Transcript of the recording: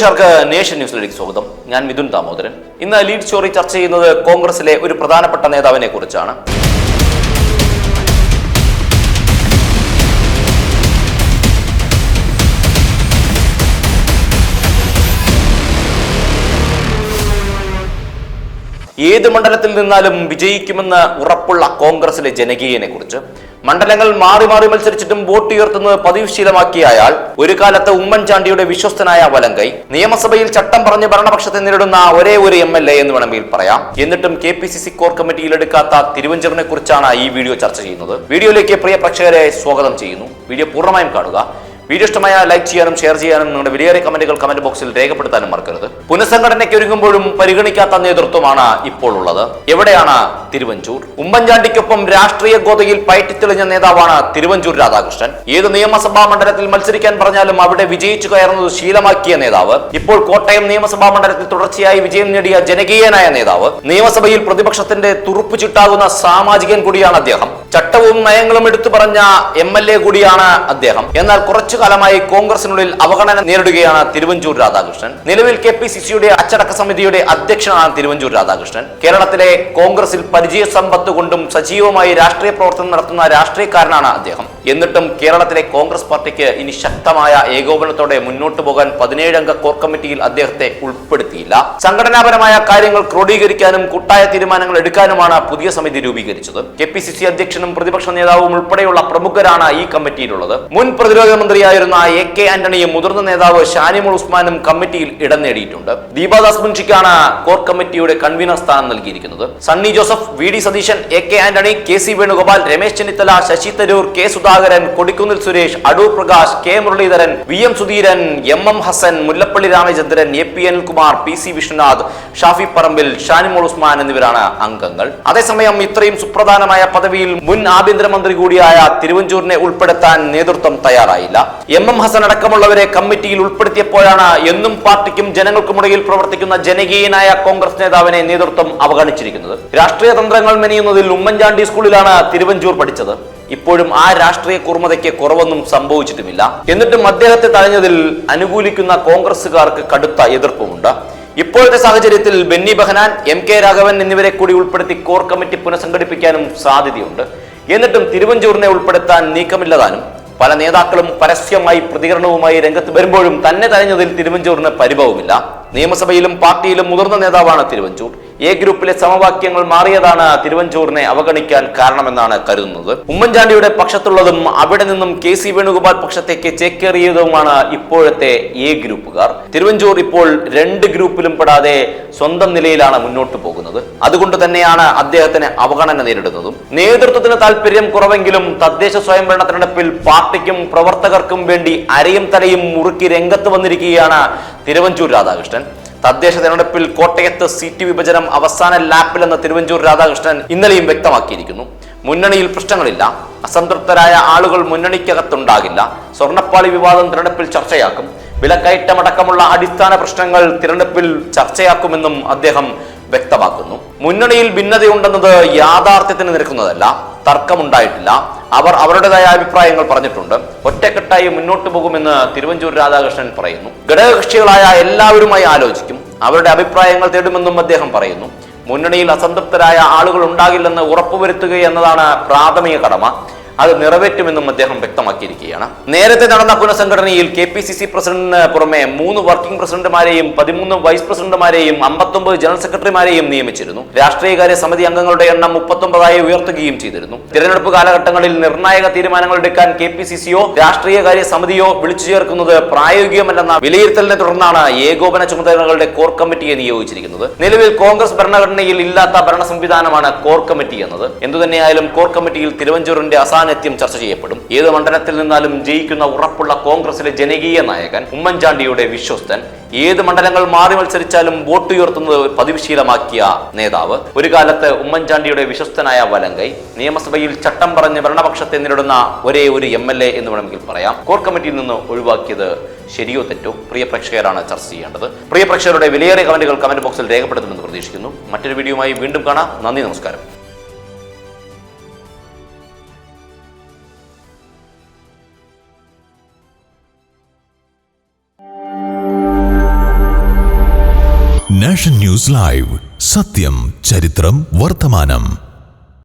പ്രേക്ഷകർക്ക് നേഷൻ ന്യൂസിലേക്ക് സ്വാഗതം. ഞാൻ മിഥുൻ ദാമോദരൻ. ഇന്ന് ലീഡ് സ്റ്റോറി ചർച്ച ചെയ്യുന്നത് കോൺഗ്രസിലെ ഒരു പ്രധാനപ്പെട്ട നേതാവിനെ കുറിച്ചാണ്. ഏത് മണ്ഡലത്തിൽ നിന്നാലും വിജയിക്കുമെന്ന് ഉറപ്പുള്ള കോൺഗ്രസിലെ ജനകീയനെ കുറിച്ച്. മണ്ഡലങ്ങൾ മാറി മാറി മത്സരിച്ചിട്ടും വോട്ട് ഉയർത്തുന്നത് പതിവ് ശീലമാക്കിയ അയാൾ ഒരു കാലത്ത് ഉമ്മൻചാണ്ടിയുടെ വിശ്വസ്തനായ വലങ്കൈ, നിയമസഭയിൽ ചട്ടം പറഞ്ഞ് ഭരണപക്ഷത്തെ നേരിടുന്ന ഒരേ ഒരു MLA എന്ന് വേണമെങ്കിൽ പറയാം. എന്നിട്ടും KPCC കോർ കമ്മിറ്റിയിൽ എടുക്കാത്ത തിരുവഞ്ചൂരിനെ കുറിച്ചാണ് ഈ വീഡിയോ ചർച്ച ചെയ്യുന്നത്. വീഡിയോയിലേക്ക് പ്രിയ പ്രേക്ഷകരെ സ്വാഗതം ചെയ്യുന്നു. വീഡിയോ പൂർണ്ണമായും കാണുക. വീഡിയോ ഇഷ്ടമായ ലൈക്ക് ചെയ്യാനും ഷെയർ ചെയ്യാനും നിങ്ങളുടെ വിലയേറിയ കമന്റുകൾ കമന്റ് ബോക്സിൽ രേഖപ്പെടുത്താനും മറക്കരുത്. പുനഃസംഘടനയ്ക്ക് ഒരുങ്ങുമ്പോഴും പരിഗണിക്കാത്ത നേതൃത്വമാണ് ഇപ്പോൾ ഉള്ളത്. എവിടെയാണ് തിരുവഞ്ചൂർ? ഉമ്മൻചാണ്ടിക്കൊപ്പം രാഷ്ട്രീയ ഗോതയിൽ പയറ്റിത്തെളിഞ്ഞ നേതാവാണ് തിരുവഞ്ചൂർ രാധാകൃഷ്ണൻ. ഏത് നിയമസഭാ മണ്ഡലത്തിൽ മത്സരിക്കാൻ പറഞ്ഞാലും അവിടെ വിജയിച്ചു കയറുന്നത് ശീലമാക്കിയ നേതാവ്. ഇപ്പോൾ കോട്ടയം നിയമസഭാ മണ്ഡലത്തിൽ തുടർച്ചയായി വിജയം നേടിയ ജനകീയനായ നേതാവ്. നിയമസഭയിൽ പ്രതിപക്ഷത്തിന്റെ തുറുപ്പു ചിട്ടാകുന്ന സാമാജികൻ കൂടിയാണ് അദ്ദേഹം. ചട്ടവും നയങ്ങളും എടുത്തു പറഞ്ഞ MLA കൂടിയാണ് അദ്ദേഹം. എന്നാൽ കുറച്ചു കാലമായി കോൺഗ്രസിനുള്ളിൽ അവഗണന നേരിടുകയാണ് തിരുവഞ്ചൂർ രാധാകൃഷ്ണൻ. നിലവിൽ KPCCയുടെ അച്ചടക്ക സമിതിയുടെ അധ്യക്ഷനാണ് തിരുവഞ്ചൂർ രാധാകൃഷ്ണൻ. കേരളത്തിലെ കോൺഗ്രസിൽ പരിചയ സമ്പത്ത് കൊണ്ടും സജീവമായി രാഷ്ട്രീയ പ്രവർത്തനം നടത്തുന്ന രാഷ്ട്രീയക്കാരനാണ് അദ്ദേഹം. എന്നിട്ടും കേരളത്തിലെ കോൺഗ്രസ് പാർട്ടിക്ക് ഇനി ശക്തമായ ഏകോപനത്തോടെ മുന്നോട്ടു പോകാൻ 17-അംഗ കോർ കമ്മിറ്റിയിൽ അദ്ദേഹത്തെ ഉൾപ്പെടുത്തിയില്ല. സംഘടനാപരമായ കാര്യങ്ങൾ ക്രോഡീകരിക്കാനും കൂട്ടായ തീരുമാനങ്ങൾ എടുക്കാനുമാണ് പുതിയ സമിതി രൂപീകരിച്ചത്. KPCC അധ്യക്ഷനും പ്രതിപക്ഷ നേതാവും ഉൾപ്പെടെയുള്ള പ്രമുഖരാണ് ഈ കമ്മിറ്റിയിലുള്ളത്. മുൻ പ്രതിരോധ മന്ത്രിയായിരുന്ന AK ആന്റണിയും മുതിർന്ന നേതാവ് ഷാനിമോൾ ഉസ്മാനും കമ്മിറ്റിയിൽ ഇടം നേടിയിട്ടുണ്ട്. ദീപാദാസ് മുൻഷിക്കാണ് കോർ കമ്മിറ്റിയുടെ കൺവീനർ സ്ഥാനം നൽകിയിരിക്കുന്നത്. Sunny Joseph, VD Satheesan, AK Antony, KC Venugopal, Ramesh Chennithala, Shashi Tharoor, K Sudhakaran, Kodikunnil Suresh, Adoor Prakash, K Muraleedharan, VM Sudheeran, MM Hassan, Mullappally Ramachandran, AP Anilkumar, PC Vishwanath, Shafi Parambil, Shanimol Usman എന്നിവരാണ് അംഗങ്ങൾ. അതേസമയം ഇത്രയും സുപ്രധാനമായ പദവിയിൽ മുൻ ആഭ്യന്തരമന്ത്രി കൂടിയായ തിരുവഞ്ചൂരിനെ ഉൾപ്പെടുത്താൻ നേതൃത്വം തയ്യാറായില്ല. MM ഹസൻ അടക്കമുള്ളവരെ കമ്മിറ്റിയിൽ ഉൾപ്പെടുത്തിയപ്പോഴാണ് എന്നും പാർട്ടിക്കും ജനങ്ങൾക്കുമിടയിൽ പ്രവർത്തിക്കുന്ന ജനകീയനായ കോൺഗ്രസ് നേതാവിനെ നേതൃത്വം അവഗണിച്ചിരിക്കുന്നത്. രാഷ്ട്രീയ തന്ത്രങ്ങൾ മെനയുന്നതിൽ ഉമ്മൻചാണ്ടി സ്കൂളിലാണ് തിരുവഞ്ചൂർ പഠിച്ചത്. ഇപ്പോഴും ആ രാഷ്ട്രീയ കുർമ്മതയ്ക്ക് കുറവൊന്നും സംഭവിച്ചിട്ടുമില്ല. എന്നിട്ടും അദ്ദേഹത്തെ തഴഞ്ഞതിൽ അനുകൂലിക്കുന്ന കോൺഗ്രസുകാർക്ക് കടുത്ത എതിർപ്പുമുണ്ട്. ഇപ്പോഴത്തെ സാഹചര്യത്തിൽ ബെന്നി ബെഹനാൻ, MK രാഘവൻ എന്നിവരെ കൂടി ഉൾപ്പെടുത്തി കോർ കമ്മിറ്റി പുനഃസംഘടിപ്പിക്കാനും സാധ്യതയുണ്ട്. എന്നിട്ടും തിരുവഞ്ചൂരിനെ ഉൾപ്പെടുത്താൻ നീക്കമില്ലതാനും പല നേതാക്കളും പരസ്യമായി പ്രതികരണവുമായി രംഗത്ത് വരുമ്പോഴും തന്നെ തഴഞ്ഞതിൽ തിരുവഞ്ചൂരിന് പരിഭവമില്ല. നിയമസഭയിലും പാർട്ടിയിലും മുതിർന്ന നേതാവാണ് തിരുവഞ്ചൂർ. A ഗ്രൂപ്പിലെ സമവാക്യങ്ങൾ മാറിയതാണ് തിരുവഞ്ചൂരിനെ അവഗണിക്കാൻ കാരണമെന്നാണ് കരുതുന്നത്. ഉമ്മൻചാണ്ടിയുടെ പക്ഷത്തുള്ളതും അവിടെ നിന്നും KC വേണുഗോപാൽ പക്ഷത്തേക്ക് ചേക്കേറിയതുമാണ് ഇപ്പോഴത്തെ A ഗ്രൂപ്പുകാർ. തിരുവഞ്ചൂർ ഇപ്പോൾ രണ്ട് ഗ്രൂപ്പിലും പെടാതെ സ്വന്തം നിലയിലാണ് മുന്നോട്ട് പോകുന്നത്. അതുകൊണ്ട് തന്നെയാണ് അദ്ദേഹത്തിന് അവഗണന നേരിടുന്നതും. നേതൃത്വത്തിന് താല്പര്യം കുറവെങ്കിലും തദ്ദേശ സ്വയംഭരണ തെരഞ്ഞെടുപ്പിൽ പാർട്ടിക്കും പ്രവർത്തകർക്കും വേണ്ടി അരയും തലയും മുറുക്കി രംഗത്ത് വന്നിരിക്കുകയാണ് തിരുവഞ്ചൂർ രാധാകൃഷ്ണൻ. തദ്ദേശ തെരഞ്ഞെടുപ്പിൽ കോട്ടയത്ത് സീറ്റ് വിഭജനം അവസാന ലാപ്പിലെന്ന് തിരുവഞ്ചൂർ രാധാകൃഷ്ണൻ ഇന്നലെയും വ്യക്തമാക്കിയിരിക്കുന്നു. മുന്നണിയിൽ പ്രശ്നങ്ങളില്ല, അസംതൃപ്തരായ ആളുകൾ മുന്നണിക്കകത്തുണ്ടാകില്ല, സ്വർണ്ണപ്പാളി വിവാദം തിരഞ്ഞെടുപ്പിൽ ചർച്ചയാക്കും, വിലക്കയറ്റമടക്കമുള്ള അടിസ്ഥാന പ്രശ്നങ്ങൾ തിരഞ്ഞെടുപ്പിൽ ചർച്ചയാക്കുമെന്നും അദ്ദേഹം വ്യക്തമാക്കുന്നു. മുന്നണിയിൽ ഭിന്നതയുണ്ടെന്നത് യാഥാർത്ഥ്യത്തിന് നിരക്കുന്നതല്ല. തർക്കമുണ്ടായിട്ടില്ല. അവർ അവരുടേതായ അഭിപ്രായങ്ങൾ പറഞ്ഞിട്ടുണ്ട്. ഒറ്റക്കെട്ടായി മുന്നോട്ട് പോകുമെന്ന് തിരുവഞ്ചൂർ രാധാകൃഷ്ണൻ പറയുന്നു. ഘടകകക്ഷികളായ എല്ലാവരുമായി ആലോചിക്കും, അവരുടെ അഭിപ്രായങ്ങൾ തേടുമെന്നും അദ്ദേഹം പറയുന്നു. മുന്നണിയിൽ അസംതൃപ്തരായ ആളുകൾ ഉണ്ടാകില്ലെന്ന് ഉറപ്പുവരുത്തുക എന്നതാണ് പ്രാഥമിക കടമ. അത് നിറവേറ്റുമെന്നും അദ്ദേഹം വ്യക്തമാക്കിയിരിക്കുകയാണ്. നേരത്തെ നടന്ന പുനഃസംഘടനയിൽ KPCC പ്രസിഡന്റിന് പുറമെ 3 വർക്കിംഗ് പ്രസിഡന്റുമാരെയും 13 വൈസ് പ്രസിഡന്റുമാരെയും 59 ജനറൽ സെക്രട്ടറിമാരെയും നിയമിച്ചിരുന്നു. രാഷ്ട്രീയകാര്യ സമിതി അംഗങ്ങളുടെ എണ്ണം 39ആയി ഉയർത്തുകയും ചെയ്തിരുന്നു. തിരഞ്ഞെടുപ്പ് കാലഘട്ടങ്ങളിൽ നിർണായക തീരുമാനങ്ങൾ എടുക്കാൻ KPCCയോ രാഷ്ട്രീയകാര്യ സമിതിയോ വിളിച്ചു ചേർക്കുന്നത് പ്രായോഗികമല്ലെന്ന വിലയിരുത്തലിനെ തുടർന്നാണ് ഏകോപന ചുമതലകളുടെ കോർ കമ്മിറ്റിയെ നിയോഗിച്ചിരിക്കുന്നത്. നിലവിൽ കോൺഗ്രസ് ഭരണഘടനയിൽ ഇല്ലാത്ത ഭരണ സംവിധാനമാണ് കോർ കമ്മിറ്റി എന്നത്. എന്തുതന്നെയായാലും കോർ കമ്മിറ്റിയിൽ തിരുവഞ്ചൂരിന്റെ അസാന്നിധ്യം ചർച്ച ചെയ്യപ്പെടും. ഏത് മണ്ഡലത്തിൽ നിന്നാലും ജയിക്കുന്ന ഉറപ്പുള്ള കോൺഗ്രസിലെ ജനകീയ നായകൻ, ഉമ്മൻചാണ്ടിയുടെ വിശ്വസ്തൻ, ഏത് മണ്ഡലങ്ങൾ മാറി മത്സരിച്ചാലും വോട്ട് ഉയർത്തുന്നത് പതിവ് ശീലമാക്കിയ നേതാവ്, ഒരു കാലത്ത് ഉമ്മൻചാണ്ടിയുടെ വിശ്വസ്തനായ വലങ്കൈ, നിയമസഭയിൽ ചട്ടം പറഞ്ഞ് ഭരണപക്ഷത്തെ നേരിടുന്ന ഒരേ ഒരു MLA എന്ന് വേണമെങ്കിൽ പറയാം. കോർ കമ്മിറ്റിയിൽ നിന്ന് ഒഴിവാക്കിയത് ശരിയോ തെറ്റോ പ്രിയ പ്രേക്ഷകരാണ് ചർച്ച ചെയ്യേണ്ടത്. പ്രിയ പ്രേക്ഷകരുടെ വിലയേറിയ കമന്റുകൾ കമന്റ് ബോക്സിൽ രേഖപ്പെടുത്തുമെന്ന് പ്രതീക്ഷിക്കുന്നു. മറ്റൊരു വീഡിയോയുമായി വീണ്ടും കാണാം. നന്ദി, നമസ്കാരം. നാഷൻ ന്യൂസ് ലൈവ്, സത്യം, ചരിത്രം, വർത്തമാനം.